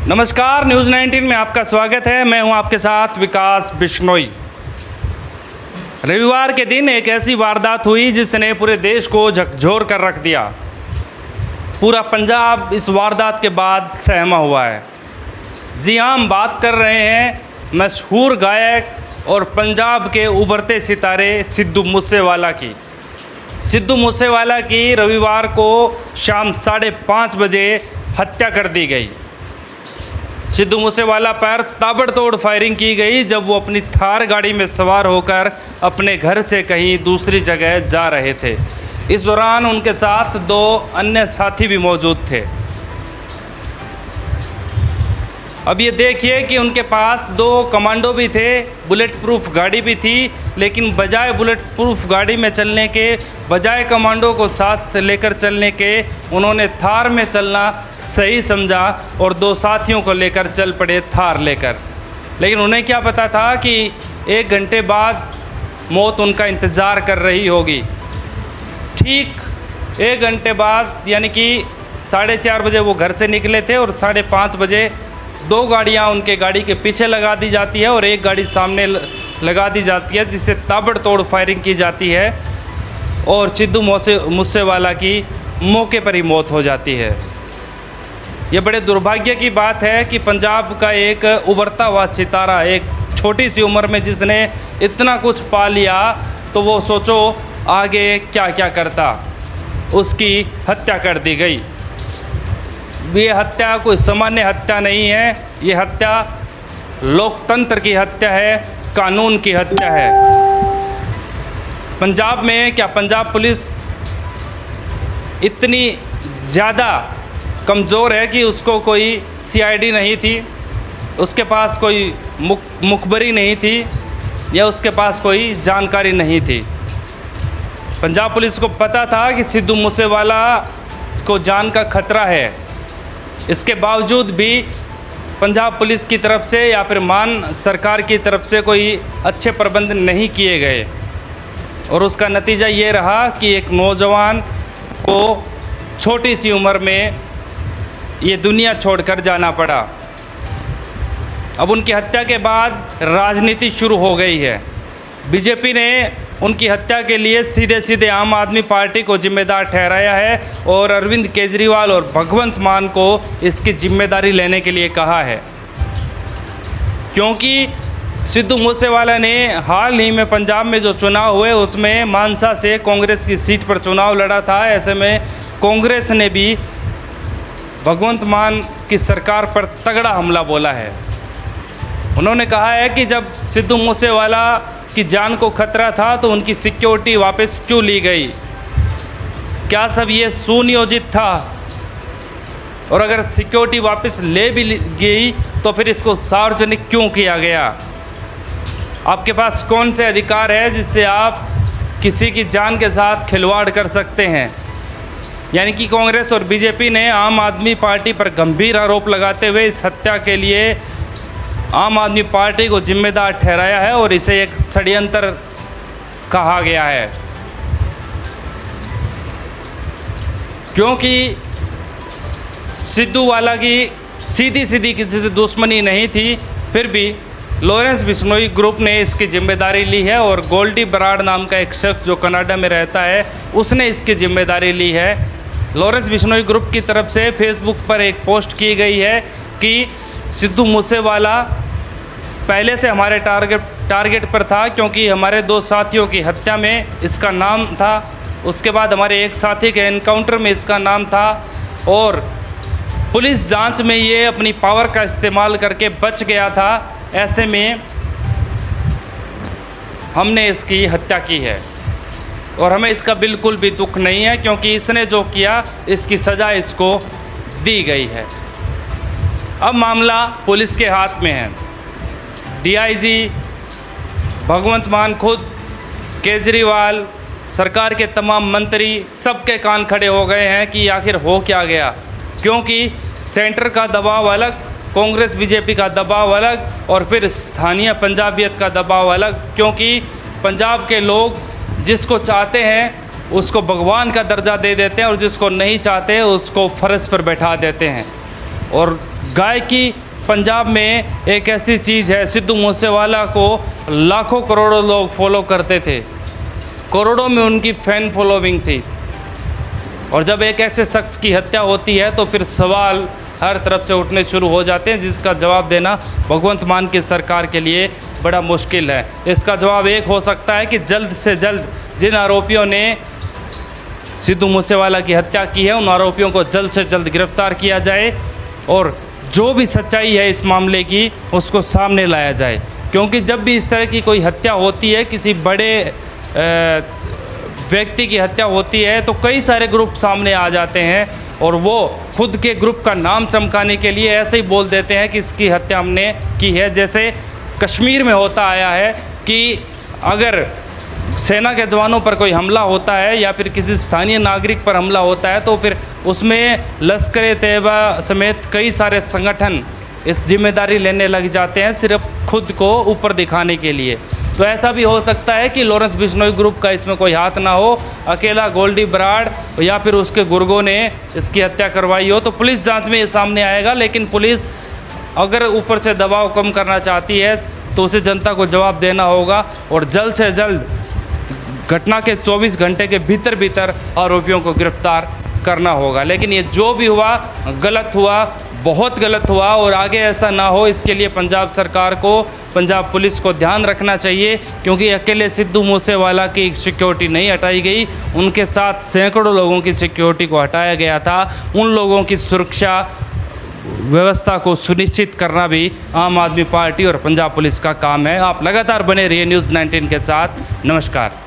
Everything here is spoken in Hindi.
नमस्कार, न्यूज़ 19 में आपका स्वागत है। मैं हूं आपके साथ विकास बिश्नोई। रविवार के दिन एक ऐसी वारदात हुई जिसने पूरे देश को झकझोर कर रख दिया। पूरा पंजाब इस वारदात के बाद सहमा हुआ है। जी हाँ, हम बात कर रहे हैं मशहूर गायक और पंजाब के उभरते सितारे सिद्धू मूसेवाला की। सिद्धू मूसेवाला की रविवार को शाम 5:30 बजे हत्या कर दी गई। सिद्धू मूसेवाला पर ताबड़तोड़ फायरिंग की गई जब वो अपनी थार गाड़ी में सवार होकर अपने घर से कहीं दूसरी जगह जा रहे थे। इस दौरान उनके साथ 2 अन्य साथी भी मौजूद थे। अब ये देखिए कि उनके पास 2 कमांडो भी थे, बुलेट प्रूफ गाड़ी भी थी, लेकिन बजाय बुलेट प्रूफ गाड़ी में चलने के, बजाय कमांडो को साथ लेकर चलने के, उन्होंने थार में चलना सही समझा और 2 साथियों को लेकर चल पड़े थार लेकर। लेकिन उन्हें क्या पता था कि 1 घंटे बाद मौत उनका इंतज़ार कर रही होगी। ठीक 1 घंटे बाद यानी कि 4:30 बजे वो घर से निकले थे और 5:30 बजे 2 गाड़ियाँ उनके गाड़ी के पीछे लगा दी जाती है और 1 गाड़ी सामने लगा दी जाती है, जिससे ताबड़तोड़ फायरिंग की जाती है और सिद्धू मूसेवाला की मौके पर ही मौत हो जाती है। ये बड़े दुर्भाग्य की बात है कि पंजाब का एक उभरता हुआ सितारा, एक छोटी सी उम्र में जिसने इतना कुछ पा लिया, तो वो सोचो आगे क्या क्या करता। उसकी हत्या कर दी गई। ये हत्या कोई सामान्य हत्या नहीं है, ये हत्या लोकतंत्र की हत्या है, कानून की हत्या है। पंजाब में क्या पंजाब पुलिस इतनी ज़्यादा कमज़ोर है कि उसको कोई सीआईडी नहीं थी, उसके पास कोई मुखबरी नहीं थी या उसके पास कोई जानकारी नहीं थी? पंजाब पुलिस को पता था कि सिद्धू मूसेवाला को जान का खतरा है। इसके बावजूद भी पंजाब पुलिस की तरफ से या फिर मान सरकार की तरफ से कोई अच्छे प्रबंध नहीं किए गए और उसका नतीजा ये रहा कि एक नौजवान को छोटी सी उम्र में ये दुनिया छोड़कर जाना पड़ा। अब उनकी हत्या के बाद राजनीति शुरू हो गई है। बीजेपी ने उनकी हत्या के लिए सीधे सीधे आम आदमी पार्टी को जिम्मेदार ठहराया है और अरविंद केजरीवाल और भगवंत मान को इसकी जिम्मेदारी लेने के लिए कहा है, क्योंकि सिद्धू मूसेवाला ने हाल ही में पंजाब में जो चुनाव हुए उसमें मानसा से कांग्रेस की सीट पर चुनाव लड़ा था। ऐसे में कांग्रेस ने भी भगवंत मान की सरकार पर तगड़ा हमला बोला है। उन्होंने कहा है कि जब सिद्धू मूसेवाला की जान को खतरा था तो उनकी सिक्योरिटी वापस क्यों ली गई? क्या सब ये सुनियोजित था? और अगर सिक्योरिटी वापस ले भी गई तो फिर इसको सार्वजनिक क्यों किया गया? आपके पास कौन से अधिकार है जिससे आप किसी की जान के साथ खिलवाड़ कर सकते हैं? यानी कि कांग्रेस और बीजेपी ने आम आदमी पार्टी पर गंभीर आरोप लगाते हुए इस हत्या के लिए आम आदमी पार्टी को जिम्मेदार ठहराया है और इसे एक षड्यंत्र कहा गया है। क्योंकि सिद्धू वाला की सीधी सीधी किसी से दुश्मनी नहीं थी, फिर भी लॉरेंस बिश्नोई ग्रुप ने इसकी जिम्मेदारी ली है और गोल्डी बराड़ नाम का एक शख्स जो कनाडा में रहता है उसने इसकी जिम्मेदारी ली है। लॉरेंस बिश्नोई ग्रुप की तरफ से फेसबुक पर एक पोस्ट की गई है कि सिद्धू मूसेवाला पहले से हमारे टारगेट पर था, क्योंकि हमारे 2 साथियों की हत्या में इसका नाम था, उसके बाद हमारे एक साथी के एनकाउंटर में इसका नाम था और पुलिस जांच में ये अपनी पावर का इस्तेमाल करके बच गया था। ऐसे में हमने इसकी हत्या की है और हमें इसका बिल्कुल भी दुख नहीं है, क्योंकि इसने जो किया इसकी सज़ा इसको दी गई है। अब मामला पुलिस के हाथ में है। डीआईजी भगवंत मान, खुद केजरीवाल, सरकार के तमाम मंत्री, सबके कान खड़े हो गए हैं कि आखिर हो क्या गया, क्योंकि सेंटर का दबाव अलग, कांग्रेस बीजेपी का दबाव अलग और फिर स्थानीय पंजाबियत का दबाव अलग। क्योंकि पंजाब के लोग जिसको चाहते हैं उसको भगवान का दर्जा दे देते हैं और जिसको नहीं चाहते उसको फर्श पर बैठा देते हैं। और गायकी पंजाब में एक ऐसी चीज़ है, सिद्धू मूसेवाला को लाखों करोड़ों लोग फॉलो करते थे, करोड़ों में उनकी फ़ैन फॉलोइंग थी। और जब एक ऐसे शख्स की हत्या होती है तो फिर सवाल हर तरफ से उठने शुरू हो जाते हैं, जिसका जवाब देना भगवंत मान की सरकार के लिए बड़ा मुश्किल है। इसका जवाब एक हो सकता है कि जल्द से जल्द जिन आरोपियों ने सिद्धू मूसेवाला की हत्या की है, उन आरोपियों को जल्द से जल्द गिरफ्तार किया जाए और जो भी सच्चाई है इस मामले की उसको सामने लाया जाए। क्योंकि जब भी इस तरह की कोई हत्या होती है, किसी बड़े व्यक्ति की हत्या होती है, तो कई सारे ग्रुप सामने आ जाते हैं और वो खुद के ग्रुप का नाम चमकाने के लिए ऐसे ही बोल देते हैं कि इसकी हत्या हमने की है। जैसे कश्मीर में होता आया है कि अगर सेना के जवानों पर कोई हमला होता है या फिर किसी स्थानीय नागरिक पर हमला होता है तो फिर उसमें लश्कर-ए-तैयबा समेत कई सारे संगठन इस जिम्मेदारी लेने लग जाते हैं, सिर्फ खुद को ऊपर दिखाने के लिए। तो ऐसा भी हो सकता है कि लॉरेंस बिश्नोई ग्रुप का इसमें कोई हाथ ना हो, अकेला गोल्डी बराड़ या फिर उसके गुर्गों ने इसकी हत्या करवाई हो। तो पुलिस जांच में ये सामने आएगा, लेकिन पुलिस अगर ऊपर से दबाव कम करना चाहती है तो उसे जनता को जवाब देना होगा और जल्द से जल्द घटना के 24 घंटे के भीतर भीतर आरोपियों को गिरफ्तार करना होगा। लेकिन ये जो भी हुआ गलत हुआ, बहुत गलत हुआ और आगे ऐसा ना हो इसके लिए पंजाब सरकार को, पंजाब पुलिस को ध्यान रखना चाहिए। क्योंकि अकेले सिद्धू मूसेवाला की सिक्योरिटी नहीं हटाई गई, उनके साथ सैकड़ों लोगों की सिक्योरिटी को हटाया गया था। उन लोगों की सुरक्षा व्यवस्था को सुनिश्चित करना भी आम आदमी पार्टी और पंजाब पुलिस का काम है। आप लगातार बने रहिए न्यूज़ 19 के साथ। नमस्कार।